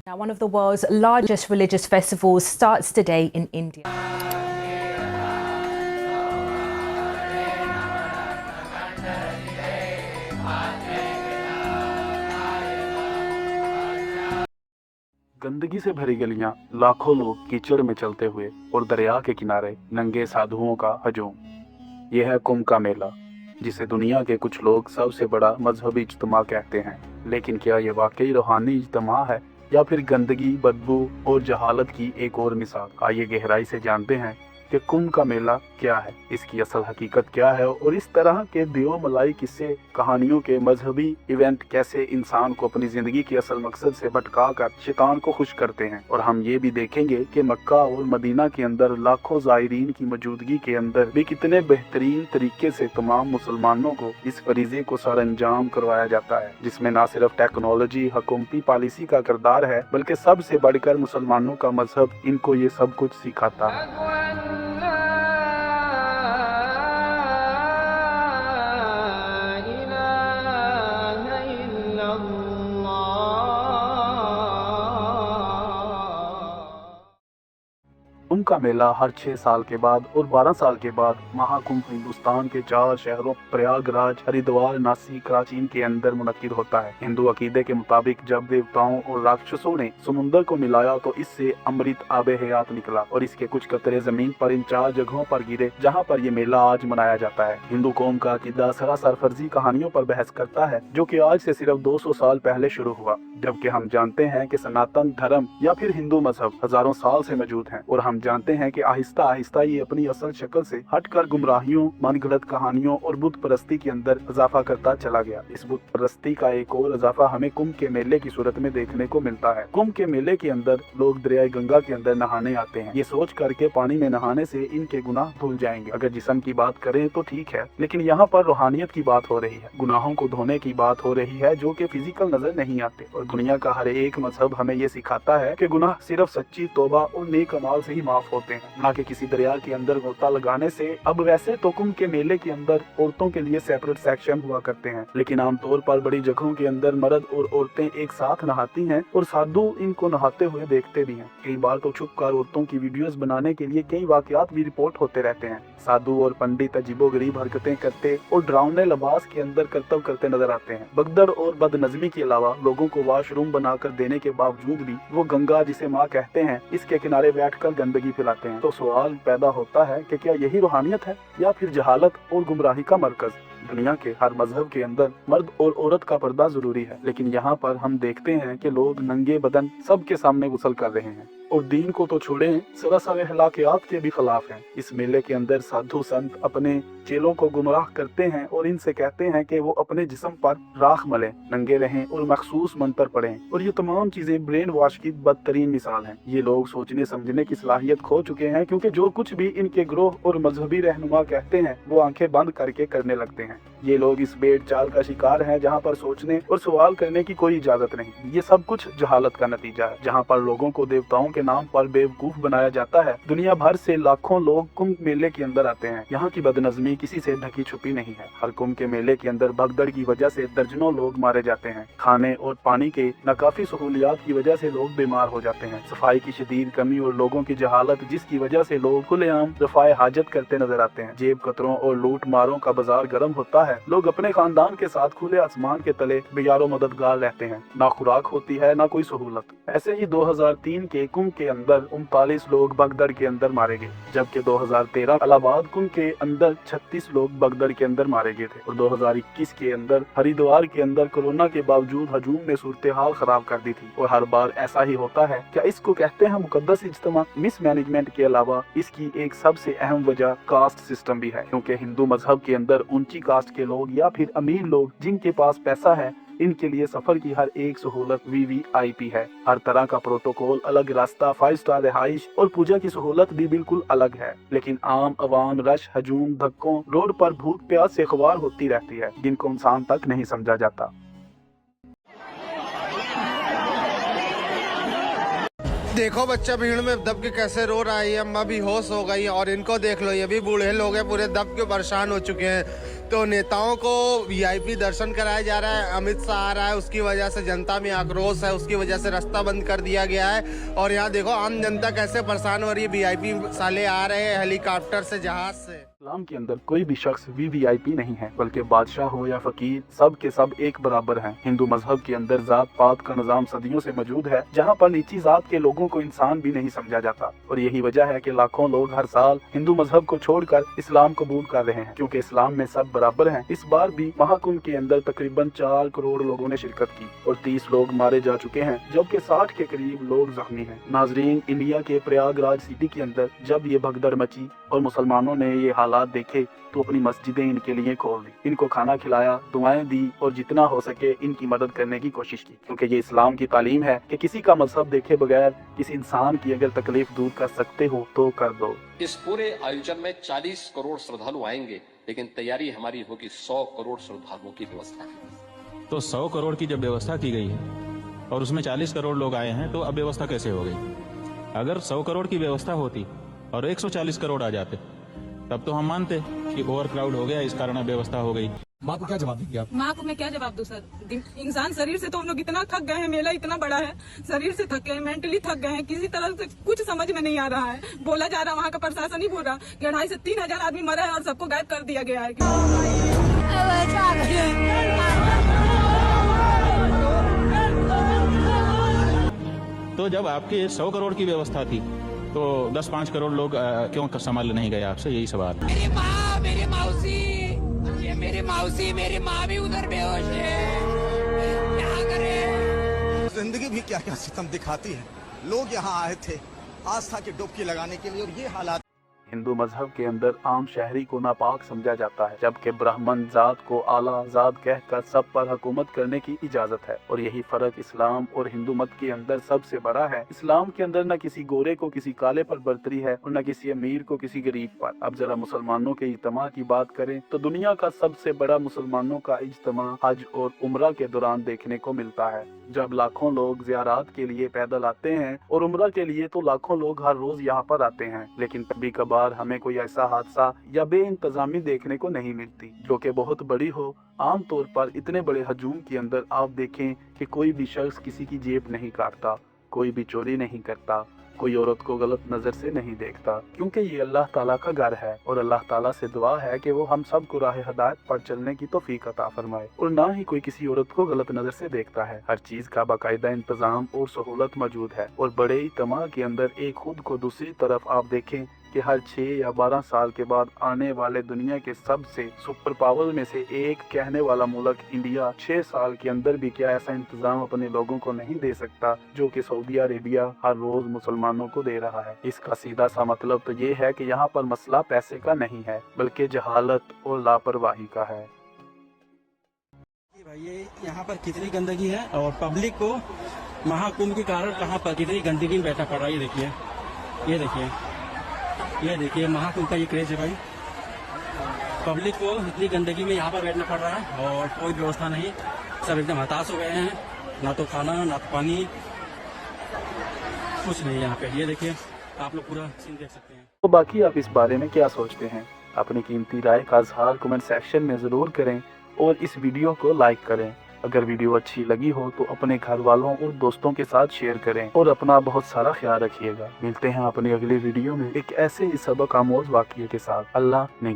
Now, one of the world's largest religious festivals starts today in India. गंदगी से भरी गलियां, लाखों लोग कीचड़ में चलते हुए और दरिया के किनारे नंगे साधुओं का हजूम। यह है कुंभ का मेला, जिसे दुनिया के कुछ लोग सबसे बड़ा मजहबी इज्तिमा कहते हैं। लेकिन क्या ये वाकई रूहानी इज्तिमा है या फिर गंदगी, बदबू और जहालत की एक और मिसाल? आइए गहराई से जानते हैं कि कुंभ का मेला क्या है, इसकी असल हकीकत क्या है और इस तरह के दियो मलाई किस्से कहानियों के मजहबी इवेंट कैसे इंसान को अपनी जिंदगी के असल मकसद से भटका कर शैतान को खुश करते हैं। और हम ये भी देखेंगे कि मक्का और मदीना के अंदर लाखों ज़ायरीन की मौजूदगी के अंदर भी कितने बेहतरीन तरीके से तमाम मुसलमानों को इस फरीजे को सर अंजाम करवाया जाता है, जिसमें न सिर्फ टेक्नोलॉजी, हुकूमती पॉलिसी का किरदार है, बल्कि सबसे बढ़कर मुसलमानों का मजहब इनको ये सब कुछ सिखाता है। कुंभ का मेला हर 6 साल के बाद और 12 साल के बाद महाकुंभ हिंदुस्तान के 4 शहरों प्रयागराज, हरिद्वार, नासिक, कराची के अंदर मुनक्किद होता है। हिंदू अकीदे के मुताबिक जब देवताओं और राक्षसों ने समुद्र को मिलाया तो इससे अमृत आबे हयात निकला और इसके कुछ कतरे जमीन पर इन 4 जगहों पर गिरे जहाँ पर ये मेला आज मनाया जाता है। हिंदू कौम का अकीदा सरासर फर्जी कहानियों पर बहस करता है, जो कि आज से सिर्फ 200 साल पहले शुरू हुआ, जबकि हम जानते हैं कि सनातन धर्म या फिर हिंदू मजहब हजारों साल से मौजूद है। और हम जानते हैं कि आहिस्ता आहिस्ता ये अपनी असल शक्ल से हटकर गुमराहियों, मनगढ़ंत कहानियों और बुत परस्ती के अंदर इजाफा करता चला गया। इस बुत परस्ती का एक और इजाफा हमें कुंभ के मेले की सूरत में देखने को मिलता है। कुंभ के मेले के अंदर लोग दरिया गंगा के अंदर नहाने आते हैं, ये सोच करके पानी में नहाने से इनके गुनाह धुल जाएंगे। अगर जिस्म की बात करें तो ठीक है, लेकिन यहाँ पर रूहानियत की बात हो रही है, गुनाहों को धोने की बात हो रही है, जो कि फिजिकल नजर नहीं आते। और दुनिया का हर एक मजहब हमें ये सिखाता है कि गुनाह सिर्फ सच्ची तौबा और नेक अमाल से ही माफ होते हैं, ना कि किसी दरिया के अंदर गोता लगाने से। अब वैसे तो कुंभ के मेले के अंदर औरतों के लिए सेपरेट सेक्शन हुआ करते हैं, लेकिन आमतौर पर बड़ी जगहों के अंदर मर्द और औरतें एक साथ नहाती हैं और साधु इनको नहाते हुए देखते भी हैं। कई बार तो छुपकर औरतों की वीडियोस बनाने के लिए कई वाकयात भी रिपोर्ट होते रहते हैं। साधु और पंडित अजीबोगरीब हरकतें करते और डरावने लिबास के अंदर कर्तव्य करते नजर आते हैं। भगदड़ और बदनजमी के अलावा लोगों को वॉशरूम बनाकर देने के बावजूद भी वो गंगा, जिसे माँ कहते हैं, इसके किनारे बैठकर गंदगी फैलाते हैं। तो सवाल पैदा होता है कि क्या यही रूहानियत है या फिर जहालत और गुमराही का मरकज? दुनिया के हर मजहब के अंदर मर्द और औरत का पर्दा जरूरी है, लेकिन यहाँ पर हम देखते हैं कि लोग नंगे बदन सबके सामने गुस्ल कर रहे हैं और दीन को तो छोड़ें, सरासर अखलाकियात के भी खिलाफ हैं। इस मेले के अंदर साधु संत अपने चेलों को गुमराह करते हैं और इनसे कहते हैं कि वो अपने जिस्म पर राख मलें, नंगे रहें और मखसूस मंत्र पढ़ें। और ये तमाम चीजें ब्रेन वॉश की बदतरीन मिसाल हैं। ये लोग सोचने समझने की सलाहियत खो चुके हैं, क्योंकि जो कुछ भी इनके ग्रोह और मजहबी रहनुमा कहते हैं वो आंखें बंद करके करने लगते हैं। ये लोग इस बेड़ चाल का शिकार हैं, जहाँ पर सोचने और सवाल करने की कोई इजाजत नहीं। ये सब कुछ जहालत का नतीजा है, जहाँ पर लोगों को देवताओं के नाम पर बेवकूफ बनाया जाता है। दुनिया भर से लाखों लोग कुंभ मेले के अंदर आते हैं। यहाँ की बदनजमी किसी से ढकी छुपी नहीं है। हर कुंभ के मेले के अंदर भगदड़ की वजह से दर्जनों लोग मारे जाते हैं। खाने और पानी के नाकाफी सहूलियात की वजह से लोग बीमार हो जाते हैं। सफाई की शदीद कमी और लोगों की जहालत, जिसकी वजह से लोग खुलेआम रफाए हाजत करते नजर आते हैं। जेब कतरों और लूट मारों का बाजार गर्म होता है। लोग अपने खानदान के साथ खुले आसमान के तले बेयारो मददगार रहते हैं। ना खुराक होती है, ना कोई सहूलत। ऐसे ही 2003 के कुंभ के अंदर 39 लोग भगदड़ के अंदर मारे गए, जबकि 2013 इलाहाबाद कुंभ के अंदर 36 लोग भगदड़ के अंदर मारे गए थे। और 2021 के अंदर हरिद्वार के अंदर कोरोना के बावजूद हजूम ने सूरत हाल खराब कर दी थी। और हर बार ऐसा ही होता है। क्या इसको कहते हैं मुकद्दस इज्तिमा? मिस मैनेजमेंट के अलावा इसकी एक सबसे अहम वजह कास्ट सिस्टम भी है, क्योंकि हिंदू मजहब के अंदर ऊंची कास्ट के लोग या फिर अमीर लोग जिनके पास पैसा है, इनके लिए सफर की हर एक सहूलत VVIP है। हर तरह का प्रोटोकॉल, अलग रास्ता, 5 स्टार रिहाइश और पूजा की सहूलत भी बिल्कुल अलग है। लेकिन आम अवाम रश, हजूम, धक्कों, रोड पर भूख प्यास से ख्वार होती रहती है, जिनको इंसान तक नहीं समझा जाता। देखो बच्चा भीड़ में दब के कैसे रो रहा है, ये अम्मा भी होश हो गई और इनको देख लो, ये भी बूढ़े लोग हैं, पूरे दब के परेशान हो चुके हैं। तो नेताओं को वीआईपी दर्शन कराया जा रहा है, अमित शाह आ रहा है, उसकी वजह से जनता में आक्रोश है, उसकी वजह से रास्ता बंद कर दिया गया है। और यहाँ देखो आम जनता कैसे परेशान हो रही है, वीआईपी साले आ रहे हैं हेलीकॉप्टर से, जहाज से। इस्लाम के अंदर कोई भी शख्स वीवीआईपी नहीं है, बल्कि बादशाह हो या फकीर, सब के सब एक बराबर हैं। हिंदू मजहब के अंदर जात पात का निजाम सदियों से मौजूद है, जहाँ पर नीची जात के लोगों को इंसान भी नहीं समझा जाता। और यही वजह है कि लाखों लोग हर साल हिंदू मजहब को छोड़कर इस्लाम कबूल कर रहे हैं, क्योंकि इस्लाम में सब बराबर हैं। इस बार भी महाकुंभ के अंदर तकरीबन 4 करोड़ लोगों ने शिरकत की और 30 लोग मारे जा चुके हैं, जबकि 60 के करीब लोग जख्मी हैं। नाजरीन, इंडिया के प्रयागराज सिटी के अंदर जब ये भगदड़ मची और मुसलमानों ने ये हालात देखे तो अपनी मस्जिदें इनके लिए खोल दी, इनको खाना खिलाया, दुआएं दी और जितना हो सके इनकी मदद करने की कोशिश की, क्योंकि ये इस्लाम की तालीम है कि किसी का मजहब देखे बगैर किसी इंसान की अगर तकलीफ दूर कर सकते हो तो कर दो। इस पूरे आयोजन में 40 करोड़ श्रद्धालु आएंगे, लेकिन तैयारी हमारी होगी 100 करोड़ श्रद्धालुओं की व्यवस्था की। तो 100 करोड़ की जब व्यवस्था की गई है और उसमें 40 करोड़ लोग आए हैं, तो अब व्यवस्था कैसे हो गई? अगर 100 करोड़ की व्यवस्था होती और 140 करोड़ आ जाते तब तो हम मानते कि ओवर क्राउड हो गया, इस कारण व्यवस्था हो गई। माँ को क्या जवाब देंगे आप? माँ को मैं क्या जवाब दूं सर? इंसान शरीर से तो हम लोग इतना थक गए हैं, मेला इतना बड़ा है, शरीर से थक गए हैं, मेंटली थक गए हैं, किसी तरह से कुछ समझ में नहीं आ रहा है। बोला जा रहा है, वहाँ का प्रशासन ही बोल रहा कि 2.5 से 3 हजार आदमी मरा है और सबको गायब कर दिया गया है। तो जब आपके 100 करोड़ की व्यवस्था थी तो 10-5 करोड़ लोग क्यों संभाल नहीं गए? आपसे यही सवाल। मेरी माँ, मेरी मौसी, ये मेरी मौसी, मेरी माँ भी उधर बेहोश है, क्या करे? जिंदगी भी क्या क्या सितम दिखाती है। लोग यहाँ आए थे आस्था की डुबकी लगाने के लिए और ये हालात। हिंदू मजहब के अंदर आम शहरी को नापाक समझा जाता है, जबकि ब्राह्मण जात को आला जात कहकर सब पर हुकूमत करने की इजाजत है। और यही फर्क इस्लाम और हिंदू मत के अंदर सबसे बड़ा है। इस्लाम के अंदर न किसी गोरे को किसी काले पर बर्तरी है और न किसी अमीर को किसी गरीब पर। अब जरा मुसलमानों के इज्तिमा की बात करें तो दुनिया का सबसे बड़ा मुसलमानों का इज्तिमा हज और उम्रा के दौरान देखने को मिलता है, जब लाखों लोग ज़ियारत के लिए पैदल आते हैं और उम्रा के लिए तो लाखों लोग हर रोज यहाँ पर आते हैं। लेकिन कभी कभार हमें कोई ऐसा हादसा या बेइंतजामी देखने को नहीं मिलती जो कि बहुत बड़ी हो। आम तौर पर इतने बड़े हजूम के अंदर आप देखें कि कोई भी शख्स किसी की जेब नहीं काटता, कोई भी चोरी नहीं करता, कोई औरत को गलत नजर से नहीं देखता, क्योंकि ये अल्लाह ताला का घर है और अल्लाह ताला से दुआ है कि वो हम सब को राह हदायत पर चलने की तौफीक अता फरमाए। और ना ही कोई किसी औरत को गलत नजर से देखता है। हर चीज का बाकायदा इंतजाम और सहूलत मौजूद है। और बड़े इज्तिमा के अंदर एक खुद को दूसरी तरफ आप देखें कि हर 6 या 12 साल के बाद आने वाले दुनिया के सबसे सुपर पावर में से एक कहने वाला मुल्क इंडिया 6 साल के अंदर भी क्या ऐसा इंतजाम अपने लोगों को नहीं दे सकता जो कि सऊदी अरेबिया हर रोज मुसलमानों को दे रहा है। इसका सीधा सा मतलब तो ये है कि यहाँ पर मसला पैसे का नहीं है, बल्कि जहालत और लापरवाही का है। ये यहाँ पर कितनी गंदगी है और पब्लिक को महाकुंभ के कारण कहाँ पर कितनी गंदगी में बैठा पड़ रहा है। ये देखिए महाकुंभ का ये क्रेज है भाई। पब्लिक को इतनी गंदगी में यहाँ पर बैठना पड़ रहा है और कोई व्यवस्था नहीं, सब एकदम हताश हो गए हैं, ना तो खाना ना तो पानी, कुछ नहीं यहाँ पे। ये देखिए आप लोग पूरा सीन देख सकते हैं। तो बाकी आप इस बारे में क्या सोचते हैं? अपनी कीमती राय का इज़हार कमेंट सेक्शन में जरूर करें और इस वीडियो को लाइक करें। अगर वीडियो अच्छी लगी हो तो अपने घर वालों और दोस्तों के साथ शेयर करें और अपना बहुत सारा ख्याल रखिएगा। मिलते हैं अपनी अगली वीडियो में एक ऐसे ही सबक आमोज वाक़ये के साथ। अल्लाह निगहबान।